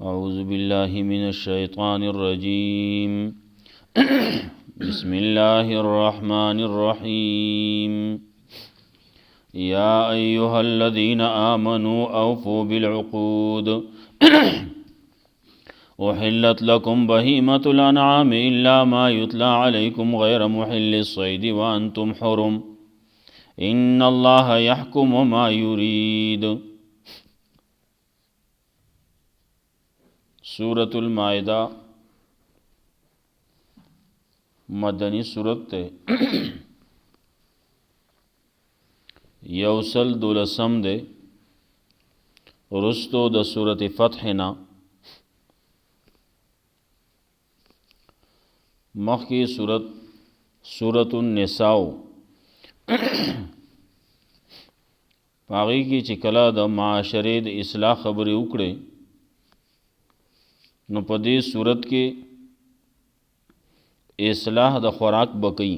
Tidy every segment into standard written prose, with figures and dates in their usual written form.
أعوذ بالله من الشيطان الرجيم بسم الله الرحمن الرحيم يا أيها الذين آمنوا أوفوا بالعقود أحلت لكم بهيمة الأنعام إلا ما يتلى عليكم غير محل الصيد وأنتم حرم إن الله يحكم ما يريد. سورة المائدہ مدنی سورت تے یوسل دولسم دے رستو د سورت فتحنا مخی سورت النساء پاغی کی چکلا د معاشرے د اصلاح خبری اکڑے نو پدی صورت کے اصلاح د خوراک بکئی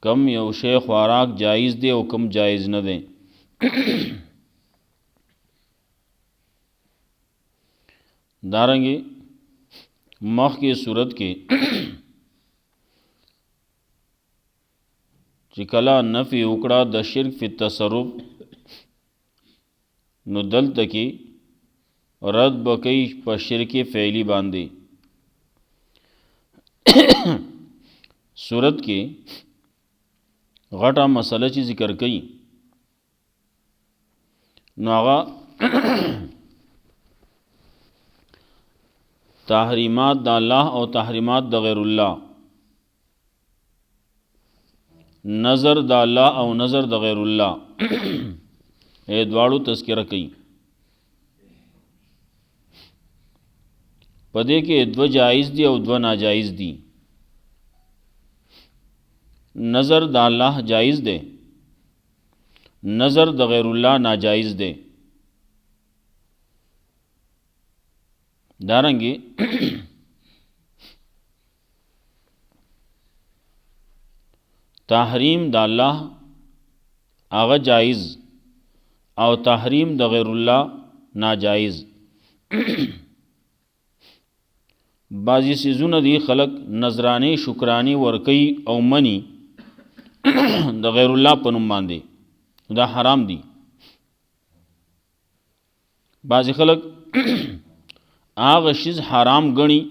کم یو شے خوراک جائز دے او کم جائز نہ دے. دارنگی مخ کی صورت کے چکلا نفی اکڑا د شرک فی التصرف نو دلت کی رد بکئی پا شرک فعلی باندے. صورت کے غٹا مسئلہ چی ذکر کئی نو آغا تحریمات دا اللہ او تحریمات دا غیر اللہ، نظر دا اللہ او نظر دا غیر اللہ اے دوارو تذکرہ کئی. پدے کے دو جائز دی او دو ناجائز دی. نظر دا اللہ جائز دے، نظر دا غیر اللہ ناجائز دے. دارنگی تحریم دا اللہ آغا جائز او تحریم دا غیر اللہ ناجائز. بعضی سیزون دی خلق نظرانی شکرانی ورکی او منی دا غیر اللہ پنم باندے دا حرام دی. بعضی خلق آغا شیز حرام گنی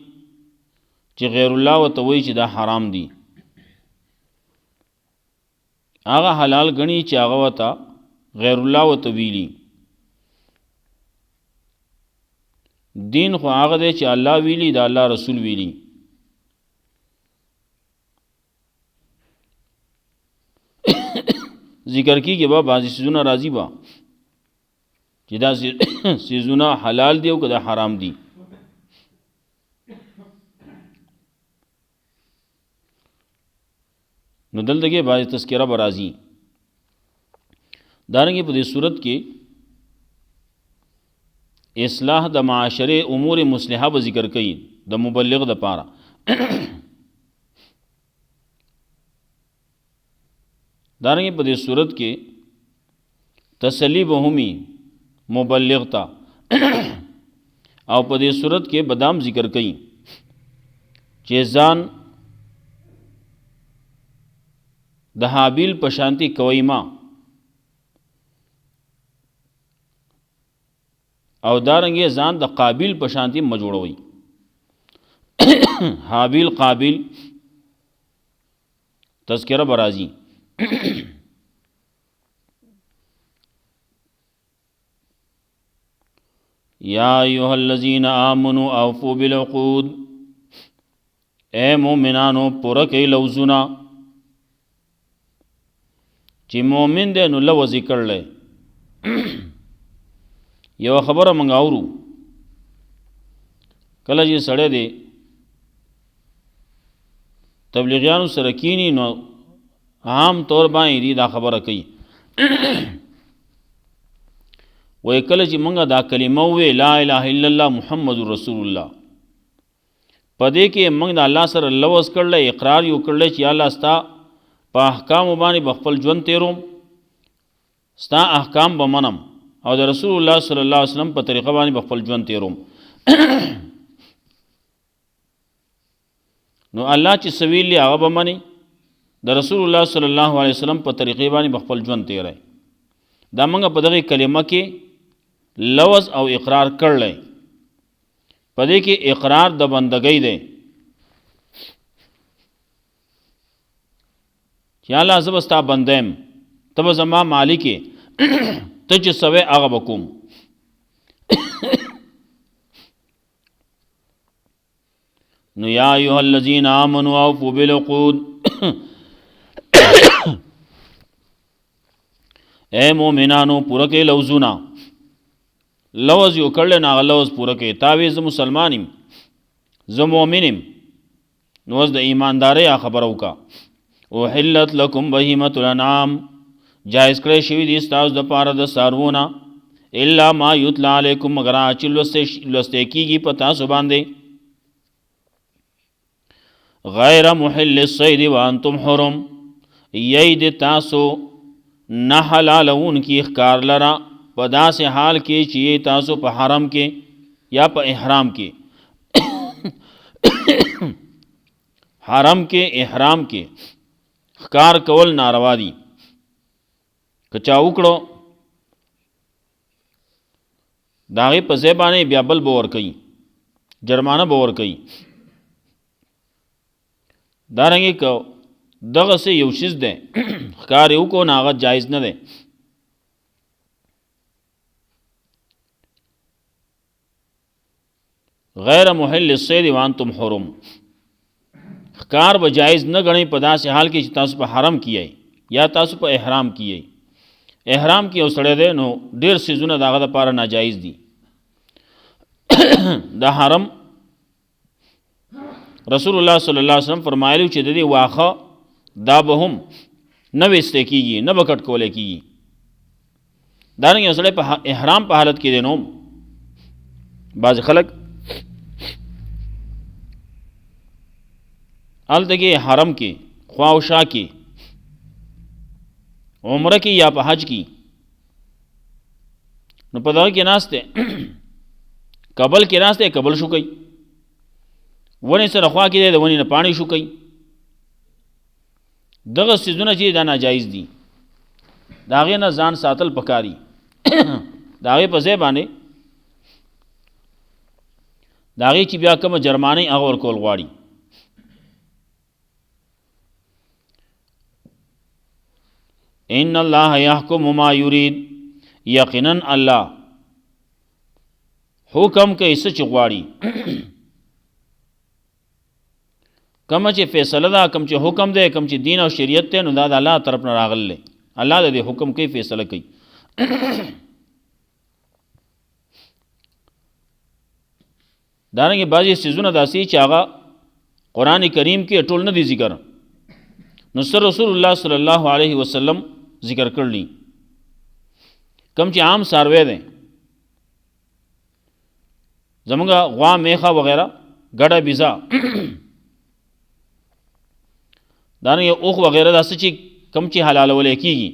چی غیر اللہ و توی چی دا حرام دی، آغا حلال گنی چی آغا و تا غیر اللہ و تویلی. دین خو آغا دے چی اللہ ویلی دا اللہ رسول ویلی. ذکر کی کہ با بعضی سیزونا راضی با چی دا سیزونا حلال دی او کدا حرام دی. نو دل دگے بعضی تذکرہ برازی. دارنگی پدی صورت کے اصلاح د معاشرے امور مصلحہ با ذکر کئی د مبلغ د پارا. دارنگی پدی صورت کے تسلی بہمی مبلغ تا او پدی صورت کے بدام ذکر کئی چیزان د حابیل پشانتی کوئیما او دارنگی زان د قابل پشانتی مجوڑوئی. حابیل قابل تذکرہ برازی. یا ایوہ الذین آمنوا اوفوا بالعقود، اے مومنانو پورا کئی لوزنا چی مومن دے نو لو ذکر لے. یو خبر منگاورو کله جی سڑے دے تبلیغیانو سرکینی نو عام طور بائیں دی دا خبر کئی وہ کله جی منگا دا کلمہ وے لا الہ الا اللہ محمد رسول اللہ پدے کے منگ دا اللہ سر لوز کر لے اقرار یو کر لے چی اللہ ستا پا احکام بانی بخفل جون تیروم ستا احکام بمنم او د رسول الله صلی الله علیه وسلم په طریقه باندې خپل ژوند تیروم. نو الله چې سویلی هغه به مني، د رسول الله صلی الله علیه وسلم په طریقې باندې خپل ژوند تیرای. دا موږ په دغه کلمه کې لوز او اقرار کړلی، په دې کې اقرار د بندګۍ دی چې الله زه به ستا بنده یم، ته به زما مالک یې، ته چې څه وې هغه به کوم. نو یا ایها الذین آمنوا اوفوا بالعقود، اے مومنانو پوره کې لوزونه، لوز یو کړل نه هغه لوز پوره کې. تاوی زه مسلمان یم، زه مؤمن یم، نو اوس د ایماندارۍ خبره وکړه. احلت لکم بهیمة الانعام، جایز کړی شوي دي ستاسو دپاره د څاروونه، الا ما یتلی علیکم، مگر هغه چې لوستی کېږي په تاسو باندې، غیر محل الصید وانتم حرم، یی د تاسو نه حلالونکي ښکار لره په داسې حال کې چې یې تاسو په حرم کې یا په احرام کې. حرم کې احرام کې ښکار کول ناروا دي. که چا وکړو د هغې په ځای باندې بیا بل به ورکوي، جرمانه به ورکوي. دارنګې که دغسې یو شیز دی ښکار یې وکړو نو هغه جایز نه دی. غیر محل الصید وانتم حرم، ښکار به جایز نه ګڼئ په داسې حال کې چې تاسو په حرم کې یئ یا تاسو په احرام کې یئ. احرام کې یو سړی دی نو ډېر څیزونه د هغه دپاره ناجایز دي. د حرم رسول الله صلی الله علیه وسلم فرمایلی چې د دې واښه دا به هم نه ویستی کېږي، نه به کټ کولی کېږي. دارنګې یو سړی په احرام په حالت کې دی نو بعضې خلک هلته کې حرم کې خوا او شا کې عمره کې یا په حج کې نو په دغه کې ناست دی، کبل کې ناست دی، کبل شو کوي، ونې سره خوا کې دی د ونې نه پاڼې شو کوي. دغه څیزونه چې دا ناجایز دي، د هغې نه ځان ساتل پکاري. د هغې په ځای باندې د هغې چې بیا کومه جرمانۍ هغه ورکول غواړي. ان الله یحکم ما یرید، یقینا الله حکم کوي څه چې غواړي. کوم چې فیصله ده، کوم چې حکم دی، کوم چې دین او شریعت دی، نو دا د الله طرف نه راغلی. الله د دې حکم کوي، فیصله کوي. دارنګې بعضې څیزونه داسې چې هغه قرآن کریم کې ټول نه دي ذکر، نو سر رسول الله صلی الله علیه وسلم ذکر کړلی. کم چې عام څاروی دی، زمونږ غوا، میخه وغیره، ګډه بیزه، دارنګې اوښ وغیره، داسې چې کم چې حلالولی کېږي،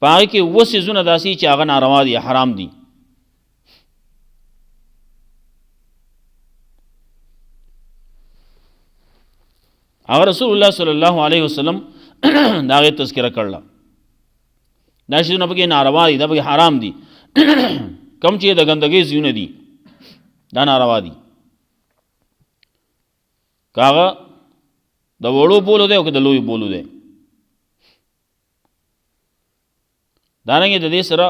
په هغې کې اووه څیزونه داسې چې هغه ناروا دي، حرام دي. هغه رسول الله صلی الله علیه وسلم د هغې تذکره کړله. دا شیزونه پکې ناروا دي، دا پکې حرام دي. کم چې د ګندګۍ ځایونه دي دا ناروا دي، که هغه د وړو بولو دی او که د لویو بولو دی. دارنګې د دې سره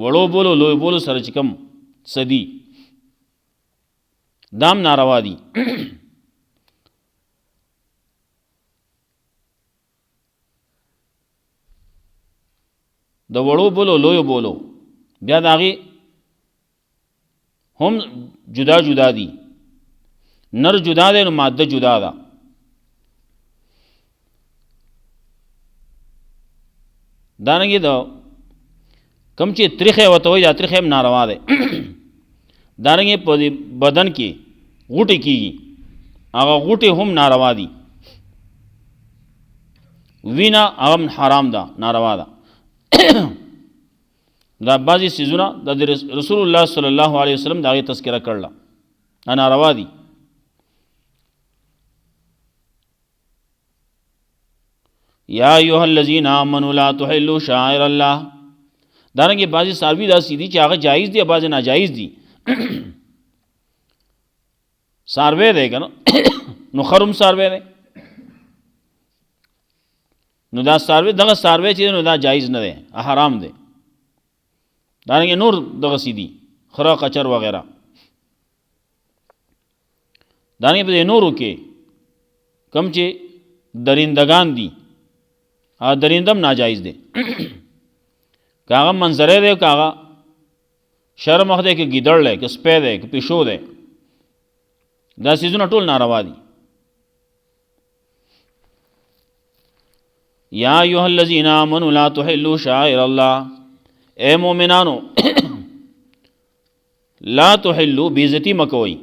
وړو بولو لویو بولو سره چې کم څه دي دا هم ناروا دي. د وړو بولو لویو بولو بیا د هغې هم جدا جدا دي، نر جدا دی نو ماده جدا ده. دارنګې د کم چې تریخی ورته وایي دا تریخی هم ناروا دی. دارنګې په بدن کې غوټې کېږي، هغه غوټې هم ناروا دي. وینه هغه حرام ده، ناروا ده. دا بعضی سیزونه د رسول الله صلی الله علیه وسلم دا غي تذکرہ کړل انا روا دي. یا ایها الذین آمنوا لا تحلوا شعائر الله. دارنګه بعضی ساروی دا سیدی چې هغه جایز دي بعضی ناجایز دي. ساروی دی کنه نو خرم ساروی دی نو دا ساروی دغه ساروی چې نو دا جایز نه دی حرام دی. دارنګه نور دغه سیدی خرا قچر وغیرہ دانګه په نورو کې کم چې درندگان دي ا درندم ناجایز دي. کاغه منظره دی کاغه شرم مخ دی کې گیدړ لې کې سپې دی کې پښو دی دا سيزونه ټول ناروا دي. یا ایها الذین آمنوا لا تحلوا شعائر الله. اے مومنانو لا تحلوا بیزتی مکوئی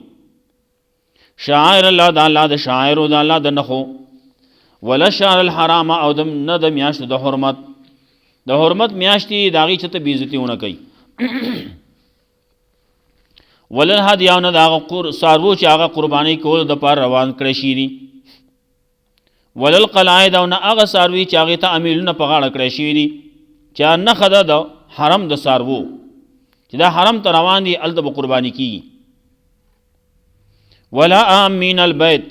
شعائر الله د الله د شاعر او د الله د نخو ولا شهر الحرام او د نه د میاشت د حرمت میاشتي داغي چته بیزتیونه کوي. ولن هدیونه دا سارو چې هغه قرباني کول د پار روان کړی شي دي. ولل قلائد او نه هغه ساروي چې هغه ته امیلونه په غاړه کړی شي دي چې نه خدا د حرم د سارو چې دا حرم ته روان دي ال د قرباني کی. ولا امین البيت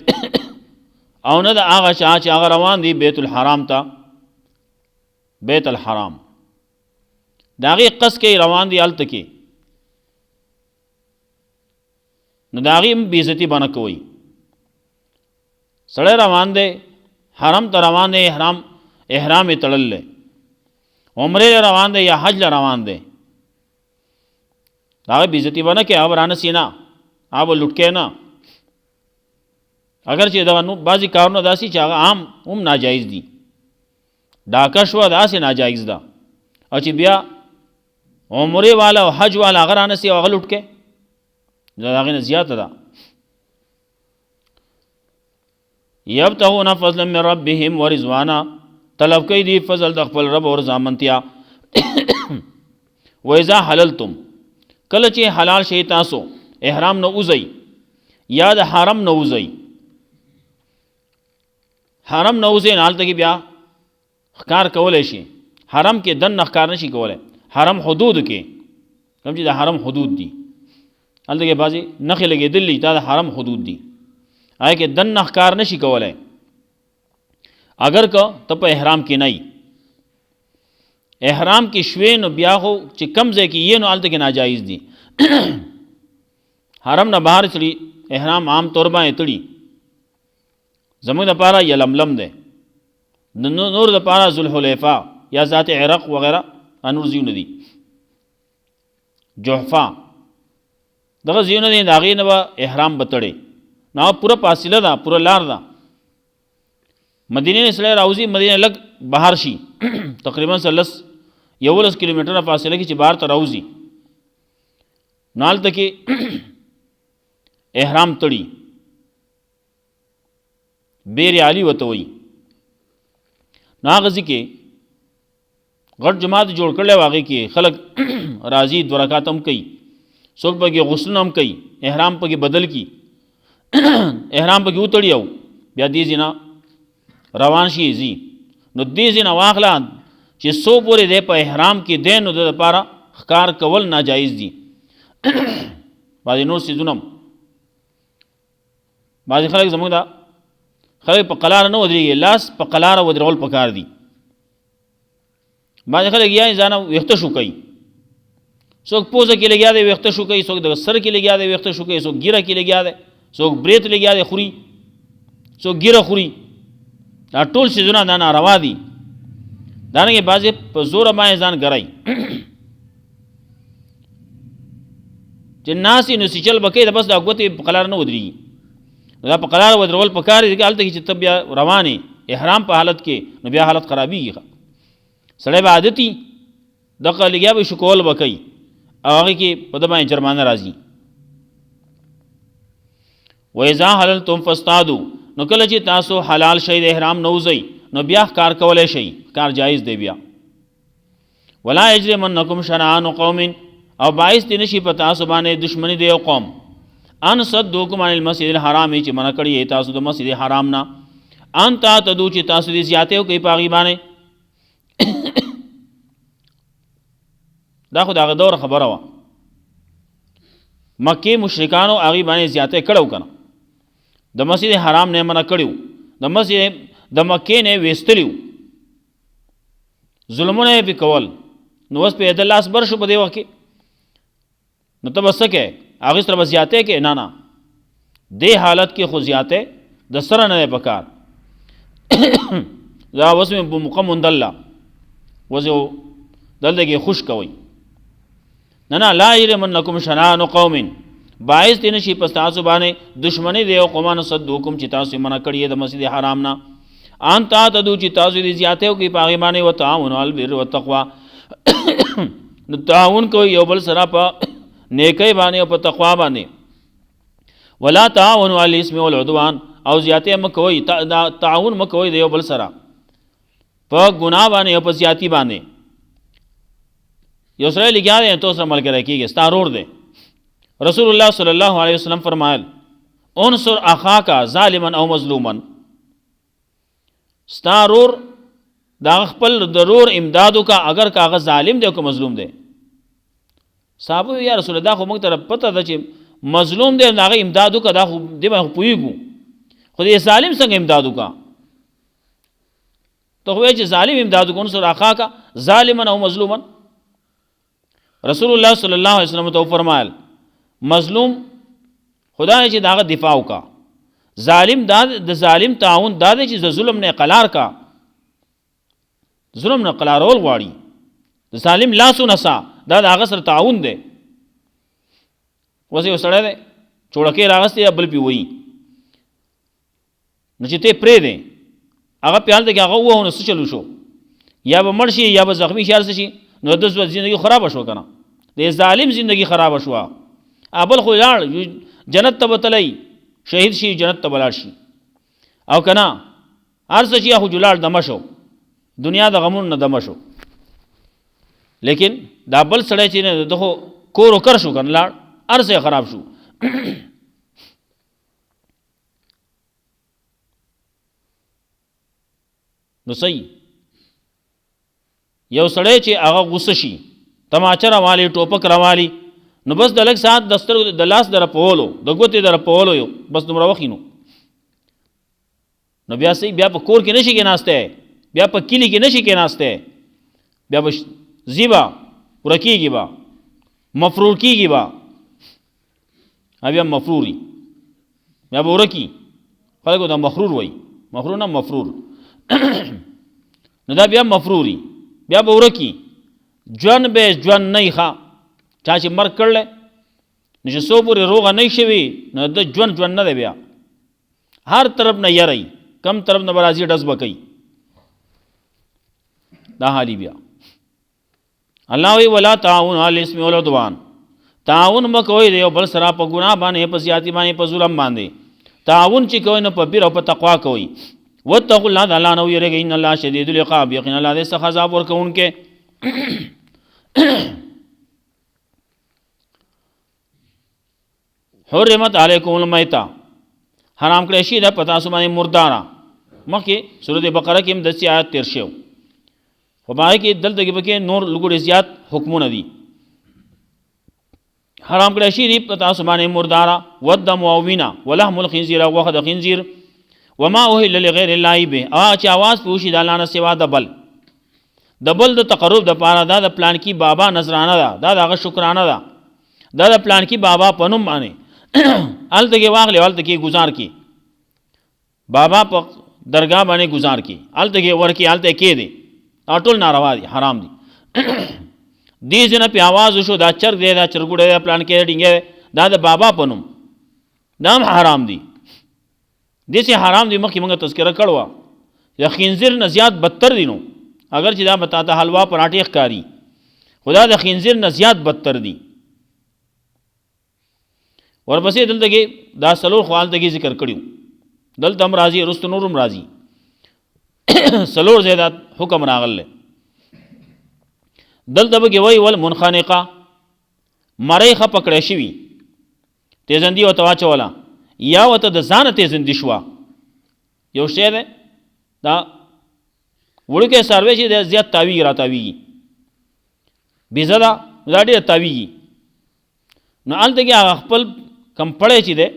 او نه د هغه چې هغه روان دي بیت الحرام ته بیت الحرام داغي قص کې روان دي الته کې نو داغي بیزتی بنه کوي. سړی روان دی حرم ته روان دی احرام تړل عمره روان دی یا حج روان دی داغي بیزتی بنه کې ابرانه سینا اب لټکې نه اگر چې دا نو بعضی کارونه داسي چې هغه عام هم ناجایز دي ډاکه شو داسې ناجایز ده او چې بیا عمره والا او حج والا اگر انه سي هغه لټکې دا هغه نه زیاته ده. یبتغون فضلا من ربهم ورضوانا طلب کوي دی فضل د خپل رب او رضامندیا. و اذا حللتم کله چې حلال شي تاسو احرام نه وځي یا د حرم نه وځي حرم نه وځي نه الته بیا ښکار کولای شي حرم کې دن ښکار نشي کولای حرم حدود کې کوم چې د حرم حدود دي الته کې بازي نخې لګېدلې دا د حرم حدود دي آی کې دن ښکار نشي کولای. اگر که ته په احرام کې نه احرام کې شوي نو بیا خو چې کم ځای کې یې نو الته کې ناجایز دي. حرم نه بهر چړي احرام عام طور باندې تړي زموږ لپاره یلملم ده نور لپاره ذوالحلیفہ یا ذات عرق وغیرہ انور زیونه دي جحفہ دغه زیونه دي داغې نه احرام بتړي نو پورا فاصله ده پورا لار ده. مدینه سره راوځي مدینه لګ بهر شي تقریبا 11 کیلومتره فاصله کې چې بهر ته راوځي نال تکي احرام تړي بیر علی وته وي ناغزي کې غټ جماعت جوړ کړل واغې کې خلک راضي دو رکعات هم کوي څوک به غسل هم کوي احرام په کې بدل کی احرام په کې وتړیو بیا دې زینا روان شي زی نو دې زینا واخلا چې سو پورې دې په احرام کې دین نو د لپاره ښکار کول ناجایز دي. بعضې نور سیزونه بعضې خلک زموږ دا خلک په قلاره نه ودرېږي لاس په قلاره ودرول پکار دي. بعضې خلک یا ځانه ویښته شو کوي څوک پوزه کې لګیا دی ویښته شو کوي څوک د سر کې لګیا دی ویښته شو کوي څوک ګیره کې لګیا دی څوک بریت لګیا دی خوري څوک ګیره خوري دا ټول سیزونه دا ناروا دي. دانګې بعضې په زوره باندې ځان ګرای چې ناسې نو سیچل به کوي د بس دا ګوتې په قلار نه ودرېږي دا په قلار ودرول پکار دي هلته کې چې ته بیا روانې احرام په حالت کې نو بیا حالت خرابېږي سړی به عادتي دغه لګیا به شکول به کوي او هغې کې په ده باندې جرمانه راځي. و اذا حللتم فاصطادوا نو کله چې تاسو حلال شئ د احرام نه وځئ نو بیا ښکار کولی شئ ښکار جایز دی بیا. ولا یجرمنکم شنآن قوم او باعث دې نشي په تاسو باندې دشمنی دی یو قوم ان صدوکم عن المسجد الحرام چې منع کړی تاسو د مسجد حرام نه ان تعتدوا چې تاسو دې زیاتې کوي په هغې باندې دا خو د هغه دور خبره وه مکې مشرکانو هغې باندې زیاتې کړی که نه د مسجد حرام نه منع کړي د مکې نه ویستلی ظلمونه یې پې کول نو اوس پې د لاس بر شو په دې وخت کې نو ته به څه کوې هغې سره به زیاتې کې نه نه دې حالت کې خو زیاتې د سره نه دی پکار دا اوس مې په موقع موندله اوس یو دلته کې خوش کوئ نه نه لا یجرمنکم شنآن قوم باعث دې نشي په تاسو باندې دشمنی دی یو قومانو صدوکم چې تاسو منع کړي د مسجد حرام نه ان تعتدوا چې تاسو دې زیاتې کوي په هغې باندې وتعاونوا علی البر والتقوی نو تعاون کوئ یو بل سره په نیکی باندې او په تقوا باندې ولا تعاونوا علی الاسم والعدوان او زیاتې مه کوئ تعاون مه کوئ د یو بل سره په ګناه باندې او په زیاتي باندې یو سړی لګیا دی تو سره ملګری کېږي ستا ورور دی رسول الله صلی الله علیه وسلم فرمایل انصر اخاک ظالما او مظلوما ستا ورور دا خپل ضرور امدادو کا اگر کاغه ظالم دی او که مظلوم دی صحابه یا رسول الله خو موږ ته پته ده چې مظلوم دی هغه امدادو کا دا خو دی به پوهیږو خو دې ظالم څنګه امدادو کا ته خو چې ظالم امدادو کو انصر اخاک ظالما او مظلوما رسول الله صلی الله علیه وسلم ته فرمایل مظلوم خدای چې داغه دفاع وکا ظالم د ظالم تعاون دا دی چې ظلم نه قلار کا ظلم نه قلارول غواړي د ظالم لاسو نسا دا د هغه سره تعاون دی اوس یو سړی دی چوړکې راغستې بل پې وایي نو چې ته پرې دی هغه پې هلته کې هغه ووهو نو څه چلو شو یا به مړ شي یا به زخمي شي هر څه شي نو د زندگی خرابه شو که نه د ظالم زندگی خرابه شوه بل خو لاړ جنت ته به تلی شهید شي جنت ته به لاړ شي او که نه هر څه چې خو جلاړ دمه شو دنیا د غمونو نه دمه شو لیکن دا بل سړی چې نه د خو کور و کر شو که نه لاړ هر څه خراب شو نو صحیح یو سړی چې هغه غوسه شي تماچه راوالي ټوپک راوالي نو بس د لږ ساعت د سترګو د لاس د رپولو د ګوتې د رپولو یو بس دومره وخت نو بیا صحیح بیا په کور کې نشي کېناستی بیا په کلي کې نشي کېناستی بیا به ځي به ورکېږي به مفرور کېږي به بیا مفروري بیا به ورکي خلکو ته مفرور وایي مفرور نه مفرور نو دا بیا مفروري بیا به ورکي ژوند به ژوند نه ښه چا چې مرګ کړلی نو چې څو پورې روغه نه شوي نو د ژوند نه دی بیا هر طرف نه یری کم طرف نه به راځي ډز به کوي دا حالي بیا الله وی ولا تعاون علی الاسم والعدوان تعاون مه کوئ د یو بل سره په ګناه باندې په زیاتي باندې په ظلم باندې تعاون چې کوئ نو په بیر او په تقوا کوئ واتقوا الله د الله نه ویریږئ ان الله شدید العقاب یقینا الله دې سخت عذاب ورکوونکی حرمت علیکم المیتہ حرام کړی شي ده په تاسو باندې مرداره مخکې سورۃ بقره کې هم داسې آیات تېر شوی خو په هغې کې دلته کې پکې نور لږ زیات حکمونه دي حرام کړی شي دي په تاسو باندې مرداره والدم او وینه ولحم الخنزیر او غوښه د خنزیر وما اهل لغیر الله به چې اواز پې وشي د الله نه سوا د بل د تقرب د پاره دا د پلان کې بابا نظرانه ده دا د هغه شکرانه ده دا د پلان کې بابا په نوم باندې هلته کې واخلې هلته کې ګزار کې بابا په درګاه باندې ګزار کې هلته کې ورکې هلته کې دی ټول ناروا دي حرام دي دې ځنه پې آواز وشو دا چرګ دی دا چرګوړی دی پلان کې ډینګی دا د بابا په نوم دا هم حرام دي داسې حرام دي مخکې موږ تذکره کړې وه د خنزیر نه زیات بدتر دي نو اگر چې دا به تا ته حلوا پراټې ښکاري خو دا د خنزیر نه زیات بدتر دي ورپسې دلته کې دا څلور خو هلته کې ذکر کړي دلته هم راځي رستو نور هم راځي څلور ځای دا حکم راغلی دلته به کې وایي والمنخنقه مرۍ ښه پکړی شوي تیزندي ورته واچوله یا ورته د ځانه تیزندي شوه یو شی دی دا وړوکی څاروی چې دی زیات تاویږي را تاویږي بیزه ده دا ډېره تاویږي نو هلته کې هغه خپل کم پړی چې دی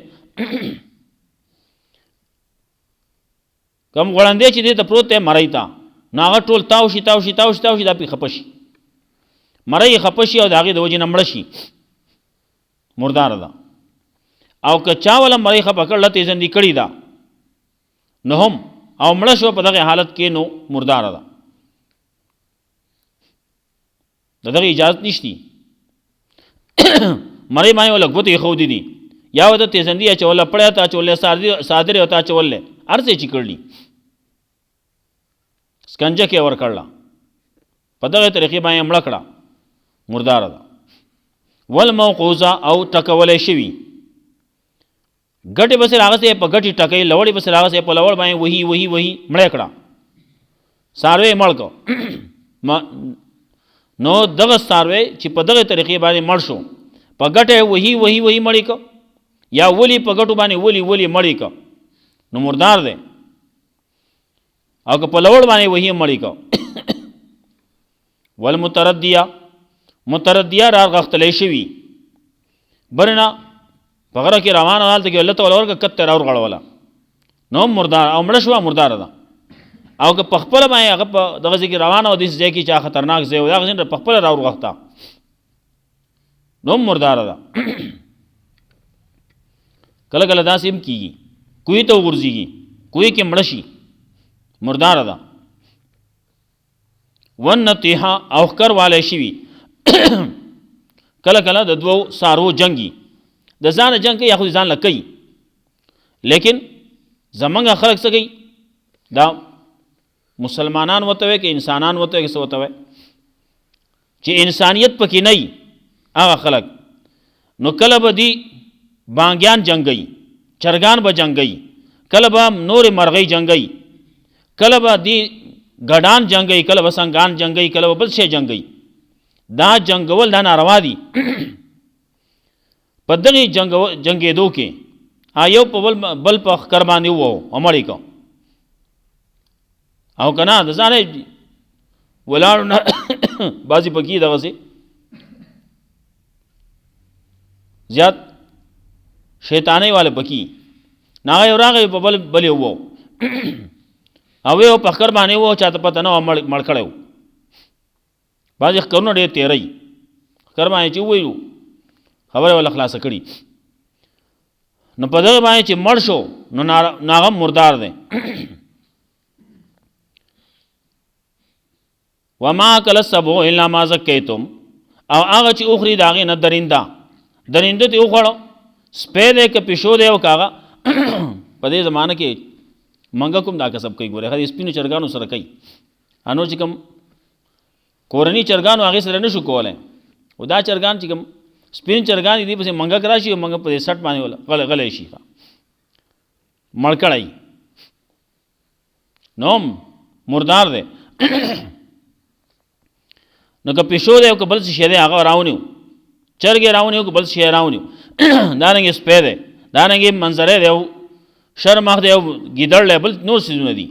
کم غړندی چې دی ته پروت دی مرۍ ته نو هغه ټول تاو شي دا پې خفه شي مرۍ یې خفه شي او د هغې د وجې نه مړه شي مرداره ده او که چا وله مرۍ خفه کړله تیزندي کړې ده نو هم او مړه شوه په دغه حالت کې نو مرداره ده د دغه اجازت نشتی مرۍ باندې وله ګوتې ایښودې دي یا ورته تیزندي اچوله پړی ته اچولی څادرې ورته اچولی هر څه یې چې کړلي سکنجه کې ورکړله په دغه طریقې باندې مړه کړه مرداره ده والموقوزه او ټکولی شوي ګټې بسې راغسې په ګټې ټکوي لوړې بسې راغسې په لوړ باندې وهي مړه کړه څاروی مړ کړه نو دغه څاروی چې په دغه طریقې باندې مړ شو په ګټه وهي مړې کړه یا ولی په ګټو باندې ولی مړې کړه نو مردار دی او که په لوړ باندې وهي مړې کړه والمتردیه راغختلی شوي برنه په غره کې روانه هلته کې الله ته ورکړه کته راورغړوله نو هم مردار او مړه شوه مرداره ده او که په خپله باندې هغه په دغه ځای کې روانه وه داسې ځای کې چې خطرناک ځای و هغه ځای په خپله راورغښته نو هم مرداره ده کله کله داسې هم کېږي کوی ته وغورځېږي کوی کې مړه شي مرداره ده ونتیحه او ښکر والی شوي کله کله د دوو څاروو جنګي د ځانه جنګ کوي یا خو ځان له کوي لیکن زمونږ خلک څه کوي دا مسلمانان ورته وایي که انسانان ورته وایي که څه ورته وایي چې انسانیت پکې نه وي هغه خلک نو کله به دی بانګیان جنګوي چرګان به جنګوي کله به نورې مرغۍ جنګوي کله به دی ګډان جنګوي کله به سنګان جنګوي کله به بل شی جنګوي دا جنګول دا ناروا دي په دغې جنګېدو کې یو په بل په ښکر باندې ووهو او مړ یې کړو او که نه د ځانه ولاړو نه بعضې پکې دغسې زیات شیطانۍ والا پکې نه هغه یو راغی په بل یې ووهو او یو په ښکر باندې ووهو چاته پته نه وه مړ کړی و بعضې ښکرونه ډېر تېروي ښکر باندې چې وویلو خبره ولا خلاصه کړي نو په دغه باندې چې مړ شو نو هغه مردار دی وما اکل السبع الا ما زکیتم او هغه چې اخري د هغې نه درنده ته یې وخوړه سپی دی که پیشو دی او که هغه په دې زمانه کې منګه کوم دا کسب کوي ګورې هغه د سپینو چرګانو سره کوي نور چې کوم کورني چرګانو هغې سره نه شو کولی او دا چرګان چې کوم سپین چرګان دي پسې منګک راشي او منګه په دې سټ باندې غلی شي مړ کړی نو مردار دی نو که پیشو دی او که بل څه شی دی هغه راونیو چرګ یې راونیو که بل څه شی یې راونیو دارنګې سپی دی دارنګې منظری دی او شرماخ دی او ګیدړ دی بل نور څیزونه دي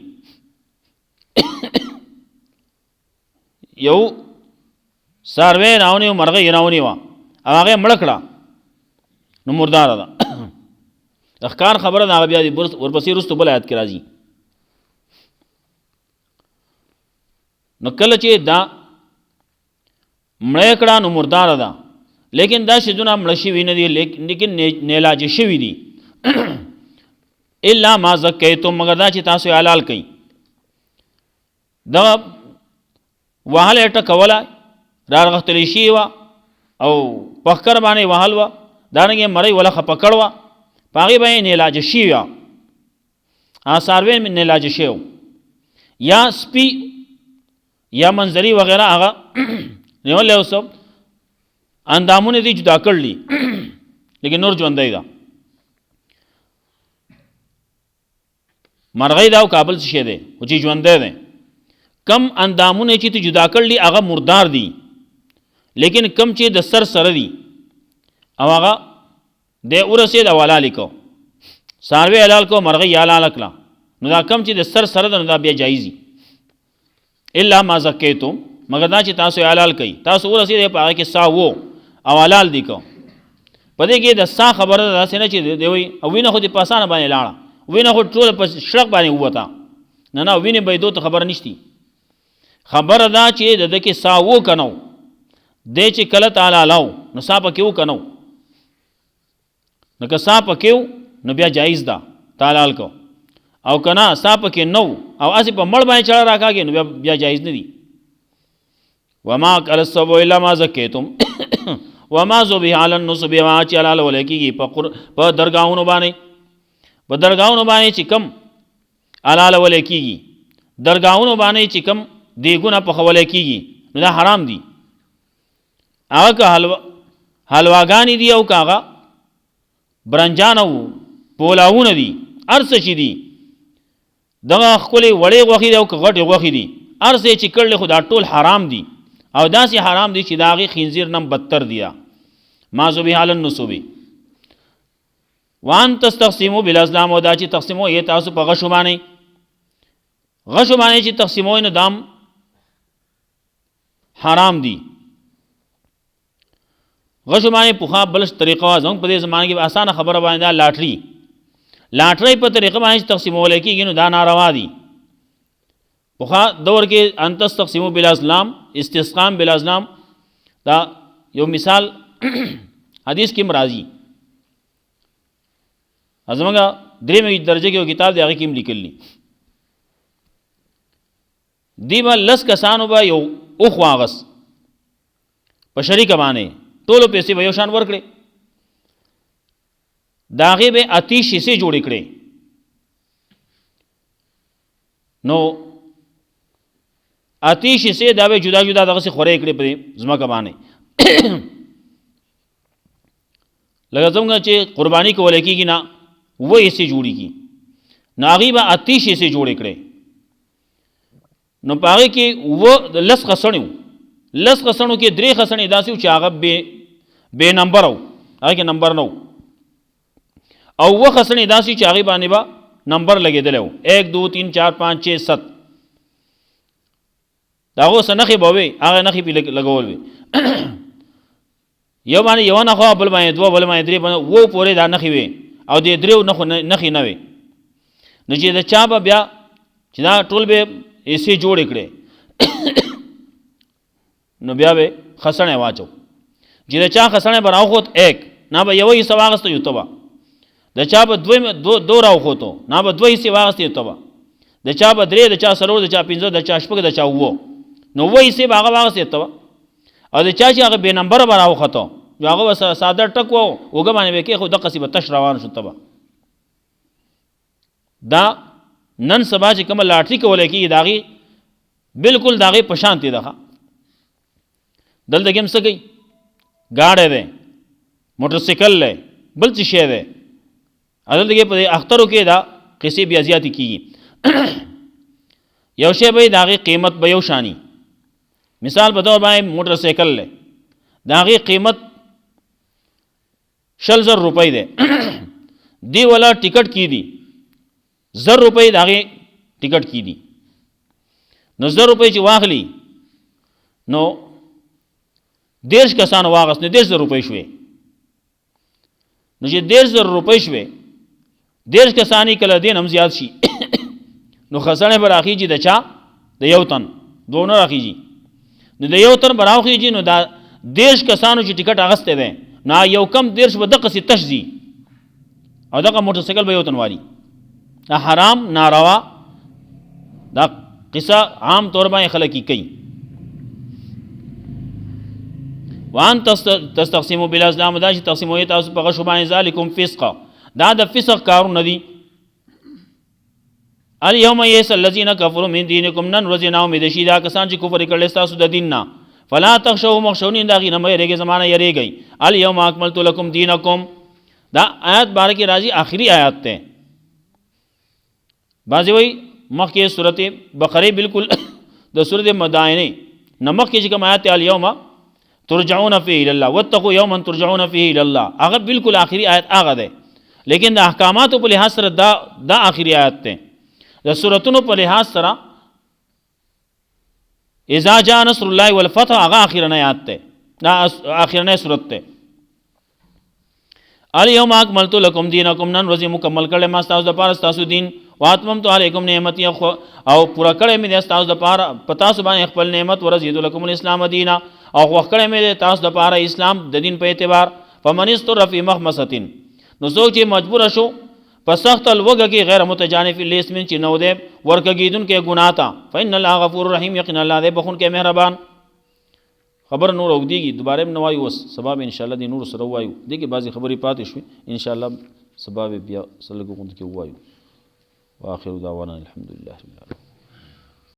یو څاروی راونیو مرغۍ یې راونیوه او هغه مړه کړه نو مرداره ده د ښکار خبره ده هغه بیا ورپسې وروستو بل آیت کې راځي نو کله چې دا مړه کړه نو مرداره ده لیکن دا شیزونه مړه شوي نه دي لیکن نیلاجې شوي دي الا ما زکیتم مگر دا چې تاسو یې حلال کړئ دغه وهله یې ټکوله راغښتلې شوې وه او په ښکر باندې وهل وه دارنګې مرۍ وله خپه کړ وه په هغې باندې نیلاجه شوي وه هغه څاروی مې نیلاجه شوی یا سپي یا منظري وغیره هغه نیولی اوس اندامونه دي جدا کړلي لیکن نور ژوندی ده مرغۍ ده او کابل څه شی دی خو چې ژوندی دی کم اندامونه چې ته جدا کړلي هغه مردار دي لیکن کم چې د سر سره دي او هغه د ورسېد او حلال کو څاروی حلال کو مرغۍ حلال کړه نو دا کم چې د سر سره ده نو دا بیا جایز دي الا ما زکیتم مگر دا چې تاسو حلال کړئ تاسو ورسېد په هغه کې سا وو او حلال دي کو په دې کې د سا خبره داسې نه چې دی وایي او وینه خو دې په اسانه باندې لاړه وینه خو ټوله په شړق باندې ووته نه وینې بهېدو ته خبره نشتی خبره دا چې د ده کې سا وو که نو دی چې کله ته حلالاو نو سا پکې و که نو نو که سا پکې و نو بیا جایز ده ته حلال کو او که نه سا پکې نو او هسې په مړ باندې چړه راکاږې نو بیا جایز نه دي وما کل السبو الا ما زکیتم وما ذبح علی النصب ما چې حلال ولی کېږي په درګاهونو باندې په درګاهونو باندې چې کم حلال ولی کېږي درګاهونو باندې چې کم دیګونه پخولی کېږي نو دا حرام دي هغه که حلواګانې دي او که هغه برنجان او پولاونه دي هر څه چې دي دغه ښکلې وړې غوښې دي او که غټې غوښې دي هر څه چې کړلې خو دا ټول حرام دي او داسې حرام دي چې د هغې خنزیر نه بدتر دي ما ذبح علی النصب وان تستقسموا بالازلام او دا چې تقسیموئ تاسو په غشو باندې غشو باندې چې تقسیموئ نو دام حرام دي غشو باندې پخوا بلش طریقه زموږ په دې زمانه کې اسانه خبره باندې دا لاټرۍ په طریقه باندې تقسیمول کېږي نو دا ناروا دي پخوا دور کې ان تستقسموا بالازلام استسقام بالازلام دا یو مثال حدیث کې مرাজি ازمګه درېمې درجه کې یو کتاب دی هغه کې لیکلی دیمه لس کسانو به یو اوخ واغس په شریک باندې ټولو پیسې به یو شان ورکړي د هغې به اتي شیسې جوړې کړې نو اتي شیسې دا به جدا جدا دغسې خورې کړې په ځمکه باندې لکه څنګه چې قرباني کولی کېږي نه اووه حصې جوړېږي نو هغې به اتي شیسې جوړې کړې نو په هغې کې اووه لس خسڼې وو لس خسڼو کې درې خسڼې داسې وو چې هغه بې نمبر وو هغې کې نمبر نه وو او اووه خسڼې داسې چې هغې باندې به نمبر لګېدلی وو 1 2 3 4 5 6 7 د هغو څه نښې به وې هغه نښې پې لګول وې یو باندې یوه نښه بل باندې دوه بل باندې درې باندې اوو پورې دا نښې وې او د درېو نښې نه وې نو چې د چا به بیا چې دا ټول به حصې جوړې کړې نو بیا به خسڼې واچو چې د چا خسڼې به راوخوت 1 نه به یوه حصه واغسته یو ته به د چا به دو راوخوتو نه به دوه حصې واغستې یو ته به د چا به 3 د چا 4 د چا 5 د چا 6 د چا 9 نو اووه حصې به هغه واغستې یو ته به او د چا چې هغه بې نمبره به راوخته نو هغه به ساده ټک و اوږه باندې به کېښود دقسې به تش روان شو ته به دا نن سبا چې کومه لاټري کولی کېږي د هغې بلکل د هغې په شانتې ده دلته کې هم څه کوي ګاډی دی موټرسایکل دی بل څه شی دی دلته کې په دې اخترو کې دا قصې بیا زیاتې کېږي یو شی به د هغې قیمت به یو شانی مثال په طور باندې موټرسایکل دی د هغې قیمت 100,000 روپۍ دی دی والا ټکټ کی دي 1,000 روپۍ د هغې ټکټ کی دي نو 1,000 روپۍ چې واخلي نو 10 کسانو واغست نو 10,000 روپۍ شوې نو چې 10,000 روپۍ شوې 10 کسانی کله دین هم زیات شي نو خسنې به راخیږي د چا د یو تن دوه نه راخیږي نو د یو تن به راخیږي نو دا 10 کسانو چې ټکټ اغستی دی نو یو کم 10 به دقسې تش ځي او دغه موټرسایکل به یو تن والي دا حرام ناروا دا قصه عام طور باندې خلک یې کوي وان تستقسموا بالازلام دا چې تقسیموئ تاسو په غشو باندې ذلکم فسقا دا د فسق کارونه دي الیوم یئس الذین کفروا من دینکم نن ورځې نا امید شي دا کسان چې کفر کړي ستاسو د دین نه فلا تخشوا مخشونین دا غي نه مې رېږي زمانه یریږي الیوم اکملت لکم دینکم دا آیات بارے کې راځي آخري آیات ته بعضی وی مخکې سورته بقره بالکل د سورته مدائنه نمخ کې چې کوم آیات الیوم ترجعون فيه الى الله واتقوا يوما ترجعون فيه الى الله. هغه بالکل آخري آیت هغه ده، لیکن د احکاماتو په لحاظ سره دا آخري آیت ده. د سورتونو په لحاظ سره اذا جاء نصر الله والفتح هغه اخرنه آیت ده، دا اخرنه سورت ده. الیوم اکملت لکم دینکم، نن ورځې مکمل کړل ما تاسو د پاره تاسو دین، واتممت علیکم نعمتي، او پورا کړی مې تاسو د پاره پتا سو باندې خپل نعمت، ورزيد لکم الاسلام دینا، او خو کړی مې تاسو د پاره اسلام د دین په اعتبار. فمن استر فی مخمصه، نو څوک چې مجبور شو په سخت الوګه کې غیر متجانف الاسم چې نو ده ورکګیدون کې ګناه تا، فإن الله غفور رحیم، یقینا الله دې بخون کې مهربان. خبر نور او دیږي دوباره نو وایو، وس سبب ان شاء الله دې نور سره وایو، دغه بعضی خبرې پاتې شوي ان شاء الله سبب بیا سره کوم کې وایو. واخر دعوانا الحمد لله رب العالمين.